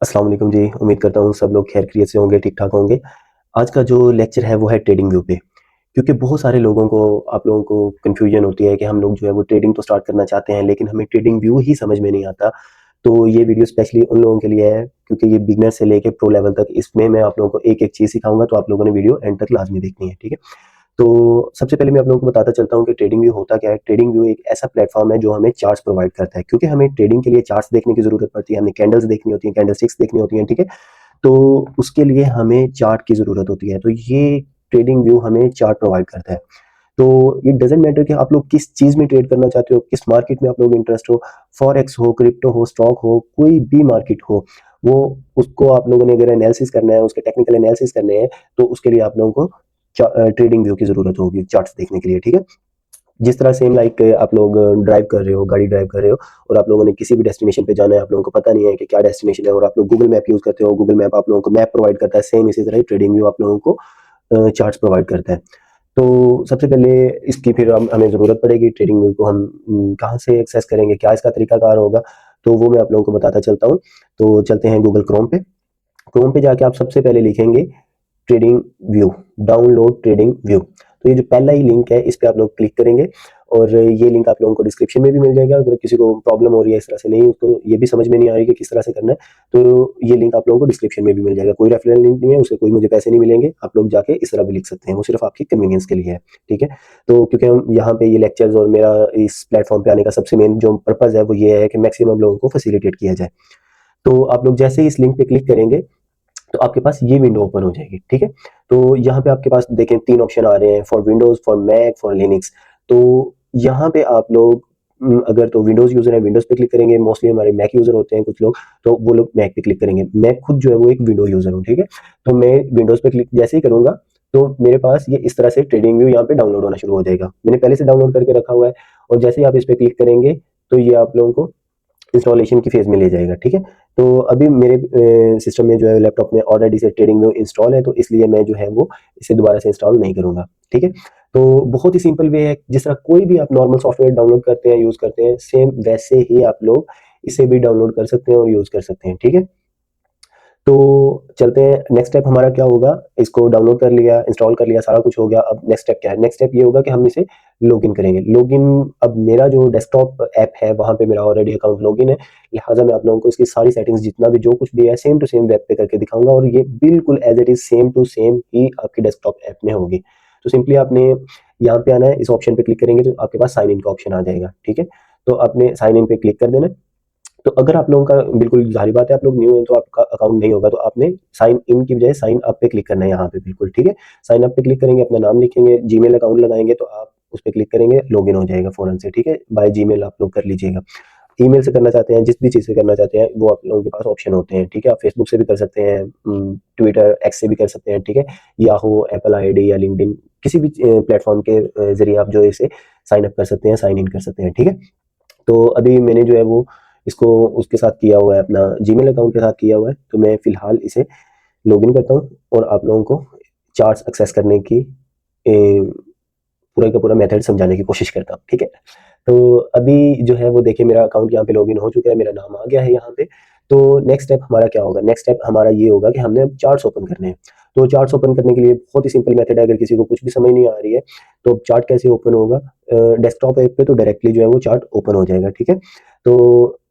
अस्सलाम वालेकुम जी। उम्मीद करता हूँ सब लोग खैर खैरियत से होंगे, ठीक-ठाक होंगे। आज का जो लेक्चर है वो है ट्रेडिंग व्यू पे, क्योंकि बहुत सारे लोगों को आप लोगों को कन्फ्यूजन होती है कि हम लोग जो है वो ट्रेडिंग तो स्टार्ट करना चाहते हैं, लेकिन हमें ट्रेडिंग व्यू ही समझ में नहीं आता। तो ये वीडियो स्पेशली उन लोगों के लिए है, क्योंकि ये बिगिनर से लेके प्रो लेवल तक इसमें मैं आप लोगों को एक-एक चीज़ सिखाऊँगा, तो आप लोगों ने वीडियो एंड तक लाज़मी देखनी है, ठीक है? तो सबसे पहले मैं आप लोगों को बताता चलता हूँ कि ट्रेडिंग व्यू होता क्या है। ट्रेडिंग व्यू एक ऐसा प्लेटफॉर्म है जो हमें चार्ट्स प्रोवाइड करता है, क्योंकि हमें ट्रेडिंग के लिए चार्ट्स देखने की ज़रूरत पड़ती है, हमें कैंडल्स देखनी होती हैं, कैंडलस्टिक्स देखनी होती हैं, ठीक है? तो उसके लिए हमें चार्ट की ज़रूरत होती है। तो ये ट्रेडिंग व्यू हमें चार्ट प्रोवाइड करता है। तो इट डज़न्ट मैटर कि आप लोग किस चीज़ में ट्रेड करना चाहते हो, किस मार्केट में आप लोग इंटरेस्ट हो, फॉरेक्स हो, क्रिप्टो हो, स्टॉक हो, कोई भी मार्केट हो, वो उसको आप लोगों ने अगर एनालिसिस करना है, उसके टेक्निकल एनालिसिस करने हैं, तो उसके लिए आप लोगों को ट्रेडिंग व्यू की ज़रूरत होगी चार्ट्स देखने के लिए, ठीक है? जिस तरह सेम लाइक आप लोग ड्राइव कर रहे हो, गाड़ी ड्राइव कर रहे हो और आप लोगों ने किसी भी डेस्टिनेशन पे जाना है, आप लोगों को पता नहीं है कि क्या डेस्टिनेशन है और आप लोग गूगल मैप यूज़ करते हो, गूगल मैप आप लोगों को मैप प्रोवाइड करता है, सेम इसी तरह ही ट्रेडिंग व्यू आप लोगों को चार्ट्स प्रोवाइड करता है। तो सबसे पहले इसकी फिर हम हमें ज़रूरत पड़ेगी ट्रेडिंग व्यू को हम कहाँ से एक्सेस करेंगे, क्या इसका तरीकाकार होगा, तो वो मैं आप लोगों को बताता चलता हूँ। तो चलते हैं गूगल क्रोम पे। क्रोम पे जाके आप सबसे पहले लिखेंगे trading view, download trading view. तो ये जो पहला ही लिंक है इस पे आप लोग क्लिक करेंगे और ये लिंक आप लोगों को डिस्क्रिप्शन में भी मिल जाएगा। अगर किसी को प्रॉब्लम हो रही है इस तरह से नहीं उसको ये भी समझ में नहीं आ रही कि किस तरह से करना है, तो ये लिंक आप लोगों को डिस्क्रिप्शन में भी मिल जाएगा। कोई रेफरल लिंक नहीं है, उससे कोई मुझे पैसे नहीं मिलेंगे, आप लोग जाके इस तरह भी लिख सकते हैं, वो सिर्फ आपकी कन्वीनियंस के लिए है, ठीक है? तो क्योंकि हम यहाँ पे ये लेक्चर्स और मेरा इस प्लेटफॉर्म पे आने का सबसे मेन जो पर्पज़ है वो ये है कि मैक्सिमम लोगों को फैसिलिटेट किया जाए। तो आप लोग जैसे ही इस लिंक पे क्लिक करेंगे तो आपके पास ये विंडो ओपन हो जाएगी, ठीक है? तो यहाँ पे आपके पास देखें 3 ऑप्शन आ रहे हैं for Windows, for Mac, for Linux. तो यहाँ पे आप लोग अगर तो विंडोज़ यूज़र है, विंडोज़ पे क्लिक करेंगे, मोस्टली हमारे मैक यूज़र होते हैं कुछ लोग, तो वो लोग मैक पे क्लिक करेंगे। मैं खुद जो है वो एक विंडो यूज़र हूँ, ठीक है? तो मैं विंडोज़ पे क्लिक जैसे ही करूँगा, तो मेरे पास ये इस तरह से ट्रेडिंग व्यू यहाँ पे डाउनलोड होना शुरू हो जाएगा। मैंने पहले से डाउनलोड करके रखा हुआ है और जैसे ही आप इस पे क्लिक करेंगे, तो ये आप लोगों को इंस्टॉलेशन की फेज़ में ले जाएगा, ठीक है? तो अभी मेरे सिस्टम में जो है लैपटॉप में ऑलरेडी से ट्रेडिंग व्यू इंस्टॉल है, तो इसलिए मैं जो है वो इसे दोबारा से इंस्टॉल नहीं करूँगा, ठीक है? तो बहुत ही सिंपल वे है, जिस तरह कोई भी आप नॉर्मल सॉफ्टवेयर डाउनलोड करते हैं, यूज़ करते हैं, सेम वैसे ही आप लोग इसे भी डाउनलोड कर सकते हैं और यूज़ कर सकते हैं, ठीक है? तो चलते हैं नेक्स्ट स्टेप हमारा क्या होगा, इसको डाउनलोड कर लिया, इंस्टॉल कर लिया, सारा कुछ हो गया, अब नेक्स्ट स्टेप क्या है? नेक्स्ट स्टेप ये होगा कि हम इसे लॉगिन करेंगे। लॉगिन अब मेरा जो डेस्कटॉप ऐप है, वहाँ पे मेरा ऑलरेडी अकाउंट लॉगिन है, लिहाज़ा मैं आप लोगों को इसकी सारी सेटिंग्स जितना भी जो कुछ भी है, सेम टू सेम वेब पे करके दिखाऊँगा और ये बिल्कुल as it is same to same ही आपकी डेस्कटॉप ऐप में होगी। तो सिंपली आपने यहाँ पे आना है, इस ऑप्शन पे क्लिक करेंगे तो आपके पास साइन इन का ऑप्शन आ जाएगा, ठीक है? तो आपने साइन इन पे क्लिक कर देना है। तो अगर आप लोगों का बिल्कुल ज़ाहिर बात है आप लोग न्यू हैं तो आपका अकाउंट नहीं होगा तो आपने साइन इन की बजाय साइन अप पे क्लिक करना है यहाँ पे बिल्कुल, ठीक है? साइन अप पे क्लिक करेंगे, अपना नाम लिखेंगे, जीमेल अकाउंट लगाएँगे तो आप उस पे क्लिक करेंगे, लॉगिन हो जाएगा फ़ौरन से, ठीक है? बाय जीमेल आप लोग कर लीजिएगा। ईमेल से करना चाहते हैं, जिस भी चीज़ से करना चाहते हैं, वो आप लोगों के पास ऑप्शन होते हैं, ठीक है? आप फेसबुक से भी कर सकते हैं, ट्विटर, एक्स से भी कर सकते हैं, ठीक है? याहू, एप्पल आईडी या लिंक्डइन किसी भी प्लेटफ़ॉर्म के ज़रिए आप जो है इसे साइन अप कर सकते हैं, साइन इन कर सकते हैं, ठीक है? तो अभी मैंने जो है वो इसको उसके साथ किया हुआ है, अपना जीमेल अकाउंट के साथ किया हुआ है, तो मैं फ़िलहाल इसे लॉगिन करता हूँ और आप लोगों को चार्ट्स एक्सेस करने की पूरा का पूरा मेथड समझाने की कोशिश करता हूँ, ठीक है? तो अभी जो है वो देखिए मेरा अकाउंट यहाँ पे लॉगिन हो चुका है, मेरा नाम आ गया है यहाँ पे। तो नेक्स्ट स्टेप हमारा क्या होगा? नेक्स्ट स्टेप हमारा ये होगा कि हमने अब चार्ट्स ओपन करने हैं। तो चार्ट्स ओपन करने के लिए बहुत ही सिंपल मेथड है, अगर किसी को कुछ भी समझ नहीं आ रही है, तो चार्ट कैसे ओपन होगा? डेस्कटॉप ऐप पे तो डायरेक्टली जो है वो चार्ट ओपन हो जाएगा, ठीक है? तो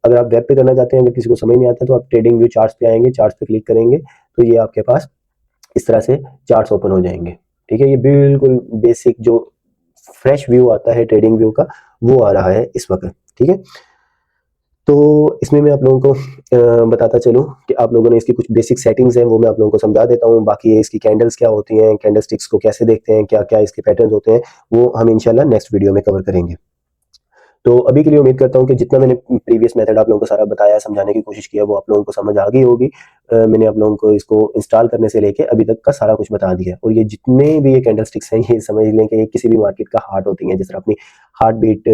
अगर आप वेब पे करना चाहते हैं, अगर किसी को समझ नहीं आता, तो आप ट्रेडिंग व्यू चार्ट्स पे आएँगे, चार्ट्स पे क्लिक करेंगे, तो ये आपके पास इस तरह से चार्ट्स ओपन हो जाएँगे, ठीक है? ये बिल्कुल बेसिक जो फ्रेश व्यू आता है ट्रेडिंग व्यू का, वो आ रहा है इस वक़्त, ठीक है? तो इसमें मैं आप लोगों को बताता चलूँ कि आप लोगों ने इसकी कुछ बेसिक सेटिंग्स हैं, वो मैं आप लोगों को समझा देता हूँ। बाकी ये इसकी कैंडल्स क्या होती हैं, कैंडलस्टिक्स को कैसे देखते हैं, क्या-क्या इसके पैटर्न्स होते हैं, वो हम इंशाल्लाह नेक्स्ट वीडियो में कवर करेंगे। तो अभी के लिए उम्मीद करता हूँ कि जितना मैंने प्रीवियस मेथड आप लोगों को सारा बताया, समझाने की कोशिश किया, वो आप लोगों को समझ आ गई होगी। मैंने आप लोगों को इसको इंस्टॉल करने से लेके अभी तक का सारा कुछ बता दिया है और ये जितने भी ये कैंडलस्टिक्स हैं, ये समझ लें कि ये किसी भी मार्केट का हार्ट होती हैं। जिस तरह अपनी हार्ट बीट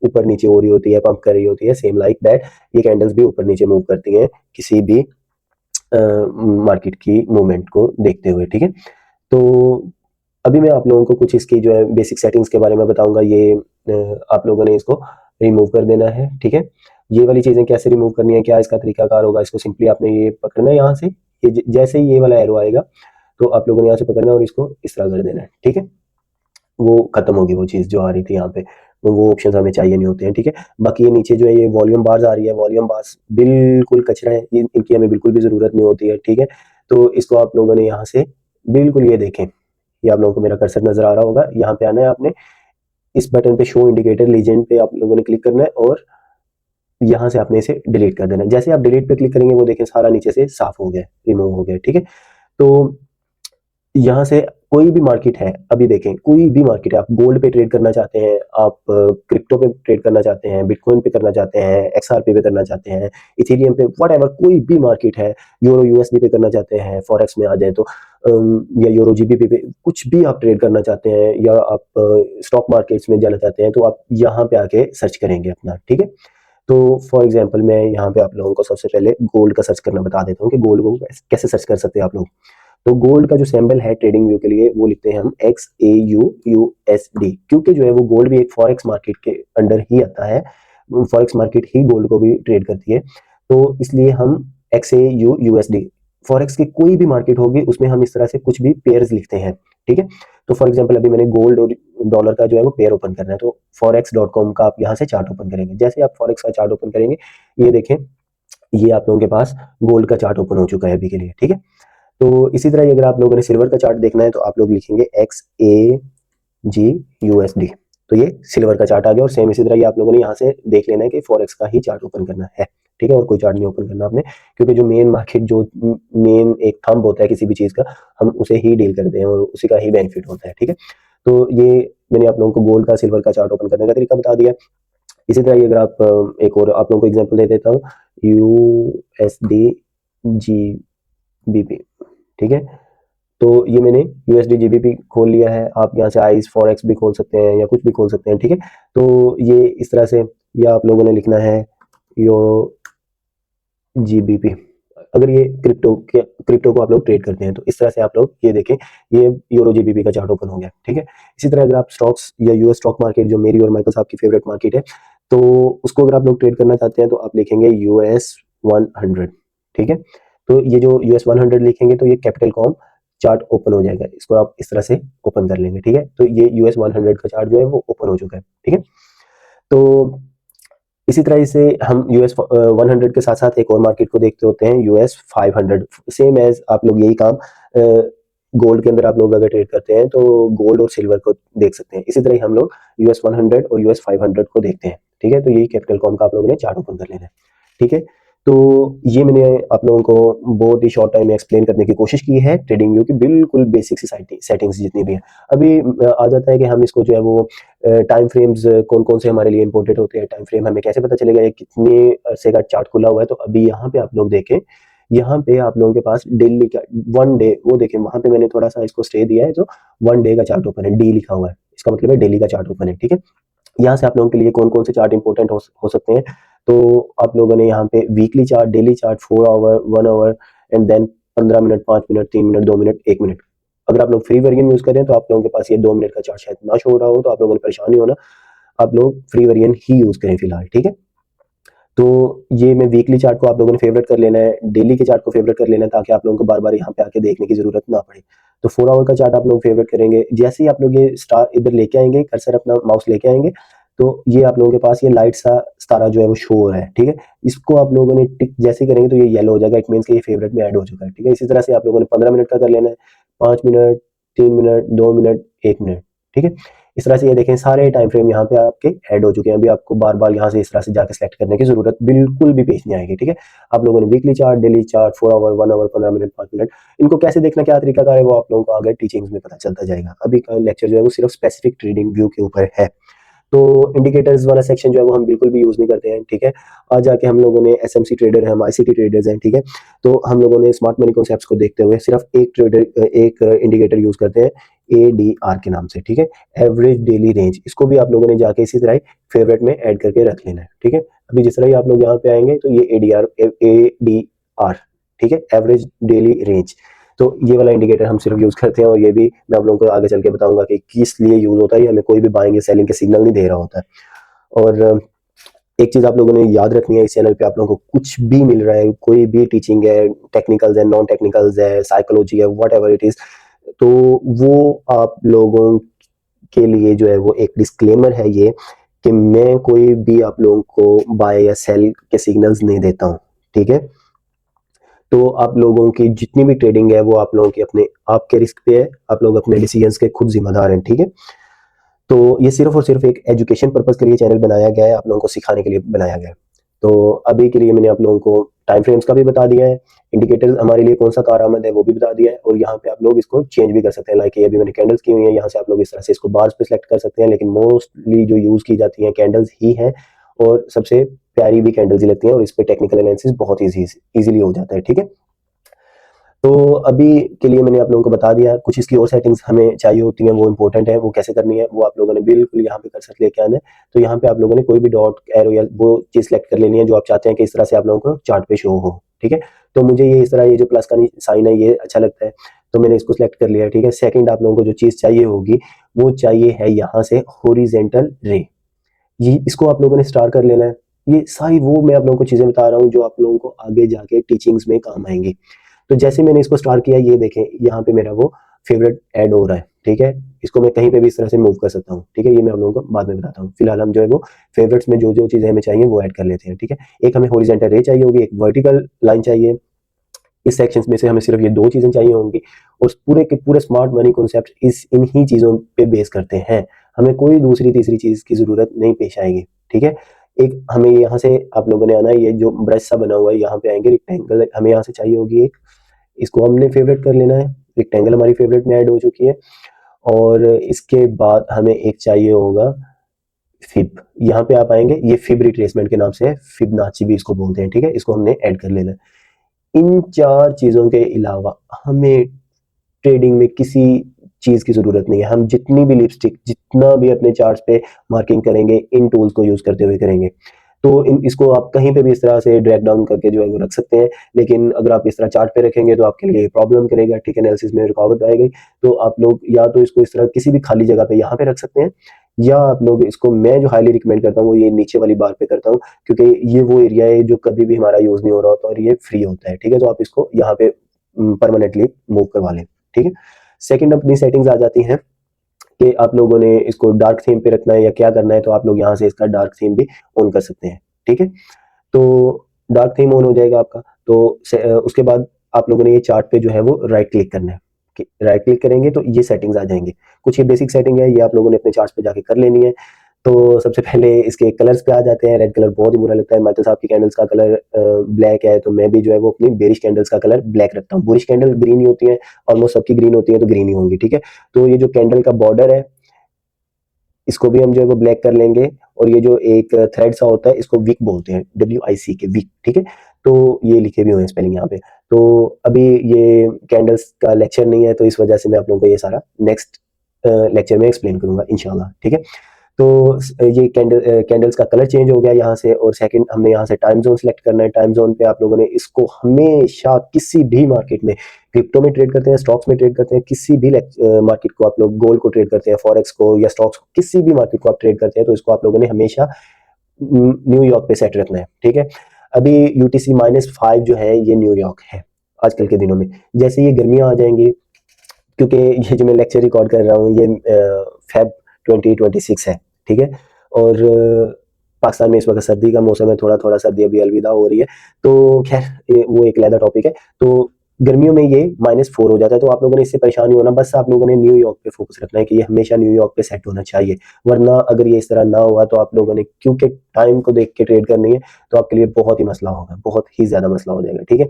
ऊपर-नीचे हो रही होती है, पंप कर रही होती है, सेम लाइक दैट ये कैंडल्स भी ऊपर-नीचे मूव करती हैं, किसी भी मार्केट की मूवमेंट को देखते हुए, ठीक है? तो अभी मैं आप लोगों को कुछ इसकी जो है बेसिक सेटिंग्स के बारे में बताऊँगा। ये आप लोगों ने इसको रिमूव कर देना है, ठीक है? ये वाली चीजें कैसे रिमूव करनी है, क्या इसका तरीकाकार होगा, इसको सिंपली आपने ये पकड़ना है यहाँ से, ये जैसे ही ये वाला एरो आएगा तो आप लोगों ने यहाँ से पकड़ना है और इसको इस तरह कर देना है, ठीक है। वो खत्म होगी वो चीज़ जो आ रही थी यहाँ पे, तो वो ऑप्शंस हमें चाहिए नहीं होते हैं, ठीक है। बाकी ये नीचे जो है ये वॉल्यूम बार्स आ रही है, वॉल्यूम बार्स बिल्कुल कचरा है, इनकी हमें बिल्कुल भी ज़रूरत नहीं होती है, ठीक है। तो इसको आप लोगों ने यहाँ से बिल्कुल ये देखें, ये आप लोगों को मेरा कर्सर नज़र आ रहा होगा, यहाँ पे आना है आपने, इस बटन पे शो इंडिकेटर लीजेंड पे आप लोगों ने क्लिक करना है और यहाँ से आपने इसे डिलीट कर देना है। जैसे आप डिलीट पे क्लिक करेंगे वो देखें सारा नीचे से साफ हो गया, रिमूव हो गया, ठीक है। तो यहाँ से कोई भी मार्केट है, अभी देखें कोई भी मार्केट है, आप गोल्ड पे ट्रेड करना चाहते हैं, आप क्रिप्टो पे ट्रेड करना चाहते हैं, बिटकॉइन पे करना चाहते हैं, एक्सआरपी पे करना चाहते हैं, इथेरियम पे, व्हाटएवर कोई भी मार्केट है, यूरो यूएसडी पे करना चाहते हैं, फॉरेक्स में आ जाए तो या यूरो जीबीपी पे कुछ भी आप ट्रेड करना चाहते हैं, या आप स्टॉक मार्केट्स में जाना चाहते हैं, तो आप यहाँ पे आके सर्च करेंगे अपना, ठीक है। तो फॉर एग्जाम्पल मैं यहाँ पे आप लोगों को सबसे पहले गोल्ड का सर्च करना बता देता हूँ कि गोल्ड को कैसे सर्च कर सकते हैं आप लोग। तो गोल्ड का जो सिंबल है ट्रेडिंग व्यू के लिए वो लिखते हैं हम XAUUSD, क्योंकि जो है वो गोल्ड भी एक फॉरेक्स मार्केट के अंडर ही आता है, फॉरेक्स मार्केट ही गोल्ड को भी ट्रेड करती है, तो इसलिए हम XAUUSD, फॉरेक्स की कोई भी मार्केट होगी उसमें हम इस तरह से कुछ भी पेयर्स लिखते हैं, ठीक है। तो फॉर एग्जांपल अभी मैंने गोल्ड और डॉलर का जो है वो पेयर ओपन करना है, तो forex.com का आप यहाँ से चार्ट ओपन करेंगे, जैसे आप फॉरेक्स का चार्ट ओपन करेंगे ये देखें, ये आप लोगों के पास गोल्ड का चार्ट ओपन हो चुका है अभी के लिए, ठीक है। तो इसी तरह अगर आप लोगों ने सिल्वर का चार्ट देखना है तो आप लोग लिखेंगे XAGUSD, तो ये सिल्वर का चार्ट आ गया। और सेम इसी तरह ये आप लोगों ने यहाँ से देख लेना है कि फॉरेक्स का ही चार्ट ओपन करना है, ठीक है, और कोई चार्ट नहीं ओपन करना आपने, क्योंकि जो मेन मार्केट, जो मेन एक थंब होता है किसी भी चीज़ का, हम उसे ही डील करते हैं और उसी का ही बेनिफिट होता है, ठीक है। तो ये मैंने आप लोगों को गोल्ड का सिल्वर का चार्ट ओपन करने का तरीका बता दिया। इसी तरह अगर आप एक और आप लोगों को एग्जाम्पल दे देता हूँ, USD GBP, ठीक है। तो ये मैंने USD GBP खोल लिया है, आप यहाँ से आइस फॉरेक्स भी खोल सकते हैं या कुछ भी खोल सकते हैं, ठीक है। तो ये इस तरह से, या आप लोगों ने लिखना है यो GBP, अगर ये क्रिप्टो को आप लोग ट्रेड करते हैं तो इस तरह से आप लोग ये देखें, ये यूरो जीबीपी का चार्ट ओपन हो गया, ठीक है। इसी तरह अगर आप स्टॉक्स या यूएस स्टॉक मार्केट, जो मेरी और माइकल साहब की फेवरेट मार्केट है, तो उसको अगर आप लोग ट्रेड करना चाहते हैं तो आप लिखेंगे US 100, ठीक है। तो ये जो US 100 लिखेंगे तो ये कैपिटल कॉम चार्ट ओपन हो जाएगा, इसको आप इस तरह से ओपन कर लेंगे, ठीक है। तो ये US 100 का चार्ट जो है वो ओपन हो चुका है, ठीक है। तो इसी तरह से हम US 100 के साथ साथ एक और मार्केट को देखते होते हैं, US 500, सेम एज आप लोग यही काम गोल्ड के अंदर आप लोग अगर ट्रेड करते हैं तो गोल्ड और सिल्वर को देख सकते हैं, इसी तरह ही हम लोग US 100 और US 500 को देखते हैं, ठीक है। तो यही कैपिटल कॉम का आप लोगों ने चार्ट ओपन कर लेना है, ठीक है। तो ये मैंने आप लोगों को बहुत ही शॉर्ट टाइम में एक्सप्लेन करने की कोशिश की है ट्रेडिंग व्यू की बिल्कुल बेसिक सी सेटिंग्स जितनी भी है। अभी आ जाता है कि हम इसको जो है वो टाइम फ्रेम्स कौन कौन से हमारे लिए इंपॉर्टेंट होते हैं, टाइम फ्रेम हमें कैसे पता चलेगा ये कितने अरसे का चार्ट खुला हुआ है। तो अभी यहाँ पे आप लोग देखें, यहाँ पे आप लोगों के पास डेली का 1 डे, वो देखें वहां पे मैंने थोड़ा सा इसको स्टे दिया है, तो 1 डे का चार्ट ओपन है, डी लिखा हुआ है, इसका मतलब है डेली का चार्ट ओपन है, ठीक है। यहाँ से आप लोगों के लिए कौन कौन से चार्ट इंपॉर्टेंट हो सकते हैं, तो आप लोगों ने यहाँ पे weekly chart, daily chart, 4 hour, 1 hour and then 15 minute, 5 minute, 3 minute, 2 minute, 1 minute. अगर आप लोग फ्री वर्जन यूज करें तो आप लोगों के पास ये 2 मिनट का चार्ट शायद ना शो हो रहा हो, तो आप लोगों ने परेशान नहीं होना, आप लोग फ्री वर्जन ही यूज करें फिलहाल, ठीक है। तो ये मैं वीकली चार्ट को आप लोगों ने फेवरेट कर लेना है, डेली के चार्ट को फेवरेट कर लेना है, ताकि आप लोगों को बार बार यहाँ पे आके देखने की जरूरत ना पड़े। तो 4 आवर का चार्ट आप लोग फेवरेट करेंगे, जैसे ही आप लोग ये स्टार इधर लेके आएंगे, कर्सर अपना माउस लेके आएंगे, तो ये आप लोगों के पास ये लाइट सा सितारा जो है वो शो हो रहा है, ठीक है। इसको आप लोगों ने टिक जैसे ही करेंगे तो ये येलो हो जाएगा, इट मीन्स कि ये फेवरेट में ऐड हो चुका है, ठीक है। इसी तरह से आप लोगों ने 15 मिनट का कर लेना है, 5 मिनट, 3 मिनट, 2 मिनट, 1 मिनट, ठीक है। इस तरह से ये देखें सारे टाइम फ्रेम यहाँ पे आपके ऐड हो चुके हैं, अभी आपको बार बार यहाँ से इस तरह से जाकर सेलेक्ट करने की जरूरत बिल्कुल भी पेश नहीं आएगी, ठीक है। आप लोगों ने weekly chart, daily chart, 4 hour, 1 hour, 15 minute, 5 minute, इनको कैसे देखना, क्या तरीका है वो आप लोगों को आगे टीचिंग्स में पता चलता जाएगा। अभी का लेक्चर जो है वो सिर्फ स्पेसिफिक ट्रेडिंग व्यू के ऊपर है, तो इंडिकेटर्स वाला सेक्शन जो है वो हम बिल्कुल भी यूज नहीं करते हैं, ठीक है। आज जाके हम लोगों ने एसएमसी ट्रेडर है, हम आईसीटी ट्रेडर्स हैं, ठीक है। तो हम लोगों ने स्मार्ट मनी कॉन्सेप्ट्स को देखते हुए सिर्फ एक इंडिकेटर यूज करते हैं, ADR के नाम से, ठीक है, एवरेज डेली रेंज। इसको भी आप लोगों ने जाके इसी तरह फेवरेट में ऐड करके रख लेना है, ठीक है। अभी जिस तरह ही आप लोग यहाँ पे आएंगे तो ये ADR, ठीक है, एवरेज डेली रेंज, तो ये वाला इंडिकेटर हम सिर्फ यूज करते हैं, और ये भी मैं आप लोगों को आगे चल के बताऊंगा कि किस लिए यूज होता है, हमें कोई भी बाइंग या सेलिंग के सिग्नल नहीं दे रहा होता है। और एक चीज़ आप लोगों ने याद रखनी है, इस चैनल पे आप लोगों को कुछ भी मिल रहा है, कोई भी टीचिंग है, टेक्निकल्स है, नॉन टेक्निकल्स है, साइकोलॉजी है, व्हाटएवर इट इज़, तो वो आप लोगों के लिए जो है वो एक डिस्क्लेमर है ये, कि मैं कोई भी आप लोगों को बाय या सेल के सिग्नल्स नहीं देता हूँ, ठीक है? तो आप लोगों की जितनी भी ट्रेडिंग है वो आप लोगों की अपने आपके रिस्क पे है, आप लोग अपने डिसीजंस के खुद ज़िम्मेदार हैं, ठीक है? तो ये सिर्फ़ और सिर्फ़ एक एजुकेशन पर्पज़ के लिए चैनल बनाया गया है, आप लोगों को सिखाने के लिए बनाया गया है। तो अभी के लिए मैंने आप लोगों को टाइम फ्रेम्स का भी बता दिया है, इंडिकेटर्स हमारे लिए कौन-सा कारआमद है वो भी बता दिया है, और यहाँ पे आप लोग इसको चेंज भी कर सकते हैं। लाइक ये अभी मैंने कैंडल्स की हुई हैं, यहाँ से आप लोग इस तरह से इसको बार्स पे सिलेक्ट कर सकते हैं, लेकिन मोस्टली जो यूज़ की जाती हैं कैंडल्स ही हैं, और सबसे प्यारी भी कैंडल्स ही लगती हैं, और इस पे टेक्निकल एनालिसिस बहुत ईज़िली हो जाता है, ठीक है? तो अभी के लिए मैंने आप लोगों को बता दिया, कुछ इसकी और सेटिंग्स हमें चाहिए होती हैं, वो इम्पोर्टेंट है, वो कैसे करनी है, वो आप लोगों ने बिल्कुल यहाँ पे कर्सर लेके आना है। तो यहाँ पे आप लोगों ने कोई भी डॉट, एरो या वो चीज़ सेलेक्ट कर लेनी है जो आप चाहते हैं कि इस तरह से आप लोगों को चार्ट पे शो हो, ठीक है? तो मुझे ये इस तरह ये जो प्लस का साइन है ये अच्छा लगता है, तो मैंने इसको सेलेक्ट कर लिया, ठीक है? सेकंड आप लोगों को जो चीज़ चाहिए होगी, वो चाहिए है यहाँ से हॉरिज़ॉन्टल रे। ये इसको आप लोगों ने स्टार कर लेना है। ये सारी वो मैं आप लोगों को चीज़ें बता रहा हूँ जो आप लोगों को आगे जाके टीचिंग्स में काम आएँगी। तो जैसे मैंने इसको स्टार किया, ये देखें यहाँ पे मेरा वो फेवरेट ऐड हो रहा है, ठीक है? इसको मैं कहीं पे भी इस तरह से मूव कर सकता हूँ, ठीक है? ये मैं आप लोगों को बाद में बताता हूँ। फिलहाल हम जो है वो फेवरेट्स में जो-जो चीज़ें हमें चाहिए वो ऐड कर लेते हैं, ठीक है? एक हमें हॉरिज़ॉन्टल रे चाहिए होगी, एक वर्टिकल लाइन चाहिए। इस सेक्शंस में से हमें सिर्फ ये 2 चीज़ें चाहिए होंगी, और पूरे के पूरे स्मार्ट मनी कॉन्सेप्ट इस इन्हीं चीज़ों पे बेस करते हैं। हमें कोई दूसरी तीसरी चीज़ की ज़रूरत नहीं पेश आएगी, ठीक है? एक हमें यहाँ से आप लोगों ने आना है, ये जो ब्रश सा बना हुआ है यहाँ पे आएँगे, रेक्टेंगल हमें यहाँ से चाहिए होगी एक, इसको हमने फेवरेट कर लेना है। रेक्टेंगल हमारी फेवरेट में ऐड हो चुकी है, और इसके बाद हमें एक चाहिए होगा फिब। यहाँ पे आप आएँगे, ये फिब रिट्रेसमेंट के नाम से है, फिबोनाची भी इसको बोलते हैं, ठीक है? इसको हमने ऐड कर लेना है। इन 4 चीज़ों के अलावा हमें ट्रेडिंग में किसी चीज़ की ज़रूरत नहीं है। हम जितनी भी लिपस्टिक, जितना भी अपने चार्ट्स पे मार्किंग करेंगे, इन टूल्स को यूज़ करते हुए करेंगे। तो इन इसको आप कहीं पे भी इस तरह से ड्रैग डाउन करके जो है वो रख सकते हैं, लेकिन अगर आप इस तरह चार्ट पे रखेंगे तो आपके लिए प्रॉब्लम करेगा, ठीक है? एनालिसिस में रुकावट आएगी। तो आप लोग या तो इसको इस तरह किसी भी खाली जगह पे यहाँ पे रख सकते हैं, या आप लोग इसको, मैं जो हाइली रिकमेंड करता हूँ वो ये नीचे वाली बार पे करता हूँ, क्योंकि ये वो एरिया है जो कभी भी हमारा यूज़ नहीं हो रहा होता और ये फ्री होता है, ठीक है? तो आप इसको यहाँ पे परमानेंटली मूव करवा लें, ठीक है? सेकंड अपनी सेटिंग्स आ जाती हैं कि आप लोगों ने इसको डार्क थीम पे रखना है या क्या करना है, तो आप लोग यहाँ से इसका डार्क थीम भी ऑन कर सकते हैं, ठीक है? तो डार्क थीम ऑन हो जाएगा आपका, तो उसके बाद आप लोगों ने ये चार्ट पे जो है वो राइट क्लिक करना है, कि राइट क्लिक करेंगे तो ये सेटिंग्स आ जाएँगी। कुछ ये बेसिक सेटिंग है, ये आप लोगों ने अपने चार्ट्स पे जाके कर लेनी है। तो सबसे पहले इसके कलर्स पे आ जाते हैं। रेड कलर बहुत ही बुरा लगता है। माइकल साहब की कैंडल्स का कलर ब्लैक है, तो मैं भी जो है वो अपनी बेरिश कैंडल्स का कलर ब्लैक रखता हूँ। बुलिश कैंडल ग्रीन ही होती हैं, ऑलमोस्ट सबकी ग्रीन होती है, तो ग्रीन ही होंगी, ठीक है? तो ये जो कैंडल का बॉर्डर है, इसको भी हम जो है वो ब्लैक कर लेंगे, और ये जो एक थ्रेड सा होता है इसको विक बोलते हैं, WICK विक, ठीक है? तो ये लिखे भी हुए हैं स्पेलिंग यहाँ पे। तो अभी ये कैंडल्स का लेक्चर नहीं है, तो इस वजह से मैं आप लोगों को ये सारा नेक्स्ट लेक्चर में एक्सप्लेन करूँगा इंशाल्लाह, ठीक है? तो ये कैंडल्स का कलर चेंज हो गया यहाँ से, और सेकंड हमने यहाँ से टाइम ज़ोन सेलेक्ट करना है। टाइम ज़ोन पे आप लोगों ने इसको हमेशा किसी भी मार्केट में, क्रिप्टो में ट्रेड करते हैं, स्टॉक्स में ट्रेड करते हैं, किसी भी मार्केट को आप लोग, गोल्ड को ट्रेड करते हैं, फॉरेक्स को या स्टॉक्स को, किसी भी मार्केट को आप ट्रेड करते हैं, तो इसको आप लोगों ने हमेशा न्यूयॉर्क पे सेट रखना है, ठीक है? अभी यूटीसी -5 जो है ये न्यूयॉर्क है आजकल के दिनों में। जैसे ये गर्मियाँ आ जाएँगी, क्योंकि ये जो मैं लेक्चर रिकॉर्ड कर रहा हूँ ये फेब 2026 है, ठीक है? और पाकिस्तान में इस वक़्त सर्दी का मौसम है, थोड़ा-थोड़ा सर्दी अभी अलविदा हो रही है। तो ख़ैर ये वो एक अलहदा टॉपिक है। तो गर्मियों में ये -4 हो जाता है, तो आप लोगों ने इससे परेशान नहीं होना, बस आप लोगों ने न्यूयॉर्क पे फ़ोकस रखना है कि ये हमेशा न्यूयॉर्क पे सेट होना चाहिए। वरना अगर ये इस तरह ना हुआ तो आप लोगों ने, क्योंकि टाइम को देख के ट्रेड करनी है, तो आपके लिए बहुत ही मसला होगा, बहुत ही ज़्यादा मसला हो जाएगा, ठीक है?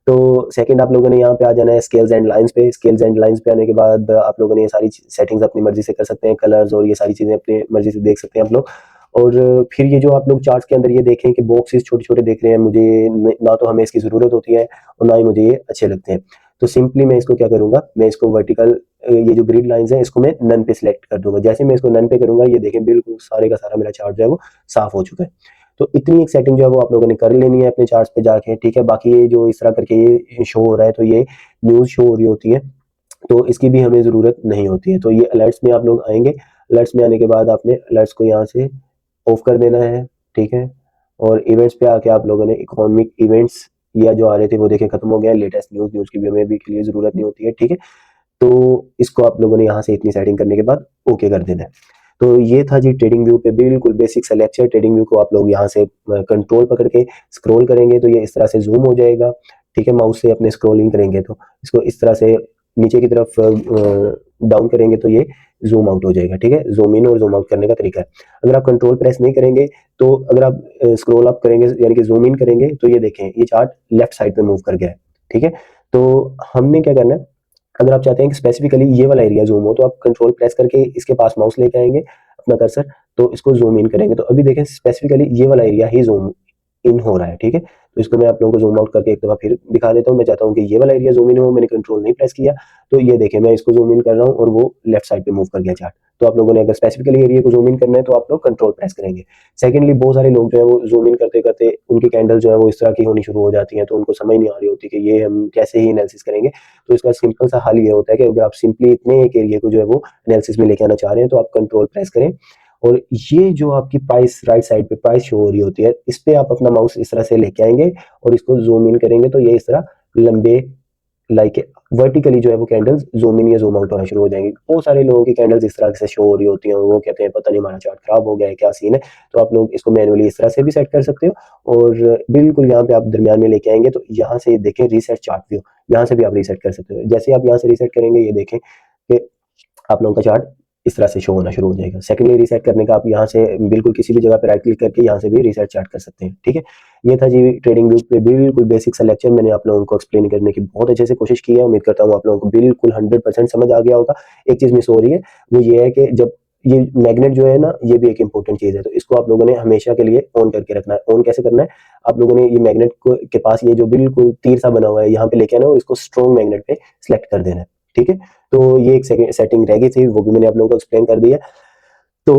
तो सेकंड आप लोगों ने यहाँ पे आ जाना है स्केल्स एंड लाइन्स पे। स्केल्स एंड लाइन्स पे आने के बाद आप लोगों ने ये सारी सेटिंग्स अपनी मर्ज़ी से कर सकते हैं, कलर्स और ये सारी चीज़ें अपनी मर्ज़ी से देख सकते हैं आप लोग। और फिर ये जो आप लोग चार्ट्स के अंदर ये देखें कि बॉक्सेस छोटे-छोटे दिख रहे हैं, मुझे ना तो हमें इसकी ज़रूरत होती है और ना ही मुझे ये अच्छे लगते हैं। तो सिंपली मैं इसको क्या करूँगा, मैं इसको वर्टिकल ये जो ग्रिड लाइन्स हैं इसको मैं नन पे सिलेक्ट कर दूँगा। जैसे मैं इसको नन पे करूँगा, ये देखें बिल्कुल सारे का सारा मेरा चार्ट जो है वो साफ़ हो चुका है। तो इतनी एक सेटिंग जो है वो आप लोगों ने कर लेनी है अपने चार्ट्स पे जाके, ठीक है? बाकी ये जो इस तरह करके ये शो हो रहा है, तो ये न्यूज़ शो हो रही होती है, तो इसकी भी हमें ज़रूरत नहीं होती है। तो ये अलर्ट्स में आप लोग आएँगे, अलर्ट्स में आने के बाद आपने अलर्ट्स को यहाँ से ऑफ कर देना है, ठीक है? और इवेंट्स पे आके आप लोगों ने इकोनॉमिक इवेंट्स या जो आ रहे थे वो देखें खत्म हो गया, लेटेस्ट न्यूज़ की भी हमें भी के लिए ज़रूरत नहीं होती है, ठीक है? तो इसको आप लोगों ने यहाँ से इतनी सेटिंग करने के बाद ओके कर देना है। तो ये था जी ट्रेडिंग व्यू पे बिल्कुल बेसिक सा लेक्चर। ट्रेडिंग व्यू को आप लोग यहाँ से कंट्रोल पकड़ के स्क्रॉल करेंगे तो ये इस तरह से ज़ूम हो जाएगा, ठीक है? माउस से अपने स्क्रॉलिंग करेंगे तो इसको इस तरह से नीचे की तरफ डाउन करेंगे तो ये ज़ूम आउट हो जाएगा, ठीक है? ज़ूम इन और ज़ूम आउट करने का तरीका है। अगर आप कंट्रोल प्रेस नहीं करेंगे तो अगर आप स्क्रॉल अप करेंगे यानी कि ज़ूम इन करेंगे तो ये देखें ये चार्ट लेफ्ट साइड पे मूव कर गया है, ठीक है? तो हमने क्या करना है, अगर आप चाहते हैं कि स्पेसिफिकली ये वाला एरिया ज़ूम हो तो आप कंट्रोल प्रेस करके इसके पास माउस लेके आएँगे अपना कर्सर, तो इसको ज़ूम इन करेंगे तो अभी देखें स्पेसिफिकली ये वाला एरिया ही ज़ूम इन हो रहा है, ठीक है? तो इसको मैं आप लोगों को ज़ूम आउट करके एक दफ़ा फिर दिखा देता हूँ। मैं चाहता हूँ कि ये वाला एरिया ज़ूम इन हो, मैंने कंट्रोल नहीं प्रेस किया, तो ये देखें मैं इसको ज़ूम इन कर रहा हूँ और वो लेफ्ट साइड पे मूव कर गया चार्ट। तो आप लोगों ने अगर स्पेसिफिकली एरिया को ज़ूम इन करना है तो आप लोग कंट्रोल प्रेस करेंगे। सेकंडली बहुत सारे लोग जो है वो ज़ूम इन करते-करते उनकी कैंडल जो है वो इस तरह की होनी शुरू हो जाती हैं, तो उनको समझ नहीं आ रही होती कि ये हम कैसे ही एनालिसिस करेंगे। तो इसका सिंपल सा हल ये होता है कि अगर आप सिंपली इतने एक एरिया को जो है वो एनालिसिस में लेके आना चाह रहे हैं तो आप कंट्रोल प्रेस करें और ये जो आपकी प्राइस राइट साइड पे प्राइस शो हो रही होती है, इस पे आप अपना माउस इस तरह से लेके आएँगे और इसको ज़ूम इन करेंगे तो ये इस तरह लंबे लाइक वर्टिकली जो है वो कैंडल्स ज़ूम इन या ज़ूम आउट होना शुरू हो जाएँगी। बहुत सारे लोगों की कैंडल्स इस तरह से शो हो रही होती हैं और वो कहते हैं पता नहीं हमारा चार्ट खराब हो गया है, क्या सीन है? तो आप लोग इसको मैनुअली इस तरह से भी सेट कर सकते हो और बिल्कुल यहाँ पे आप दरमियान में लेके आएँगे तो यहाँ से देखें रीसेट चार्ट व्यू, यहाँ से भी आप रीसेट कर सकते हो। जैसे ही आप यहाँ से रीसेट करेंगे ये देखें कि आप लोगों का चार्ट इस तरह से शो होना शुरू हो जाएगा। सेकेंडली रीसेट करने का आप यहाँ से बिल्कुल किसी भी जगह पे राइट क्लिक करके यहाँ से भी रीसेट चार्ट कर सकते हैं, ठीक है? ये था जी ट्रेडिंग व्यू पे बिल्कुल बेसिक सा लेक्चर मैंने आप लोगों को एक्सप्लेन करने की बहुत अच्छे से कोशिश की है। उम्मीद करता हूँ आप लोगों को बिल्कुल 100% समझ आ गया होगा। एक चीज़ मिस हो रही है, वो ये है कि जब ये मैग्नेट जो है ना, ये भी एक इम्पोर्टेंट चीज़ है, तो इसको आप लोगों ने हमेशा के लिए ऑन करके रखना है। ऑन कैसे करना है? आप लोगों ने ये मैग्नेट को के पास ये जो बिल्कुल तीर सा बना हुआ है, यहाँ पे लेके आना है और इसको स्ट्रॉन्ग मैग्नेट पे सेलेक्ट कर देना है, ठीक है? तो ये एक सेटिंग रह गई थी, वो भी मैंने आप लोगों को एक्सप्लेन कर दी है। तो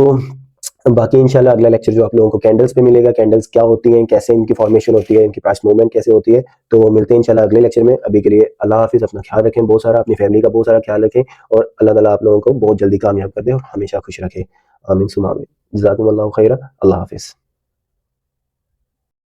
बाकी इंशाल्लाह अगला लेक्चर जो आप लोगों को कैंडल्स पे मिलेगा, कैंडल्स क्या होती हैं, कैसे इनकी फॉर्मेशन होती है, इनकी प्राइस मूवमेंट कैसे होती है, तो मिलते हैं इंशाल्लाह अगले लेक्चर में। अभी के लिए अल्लाह हाफ़िज़, अपना ख्याल रखें बहुत सारा, अपनी फैमिली का बहुत सारा ख्याल रखें और अल्लाह ताला आप लोगों को बहुत जल्दी कामयाब कर दे और हमेशा खुश रखे। आमीन सुम्मा आमीन। जज़ाकुमुल्लाहु खैरा। अल्लाह हाफ़िज़।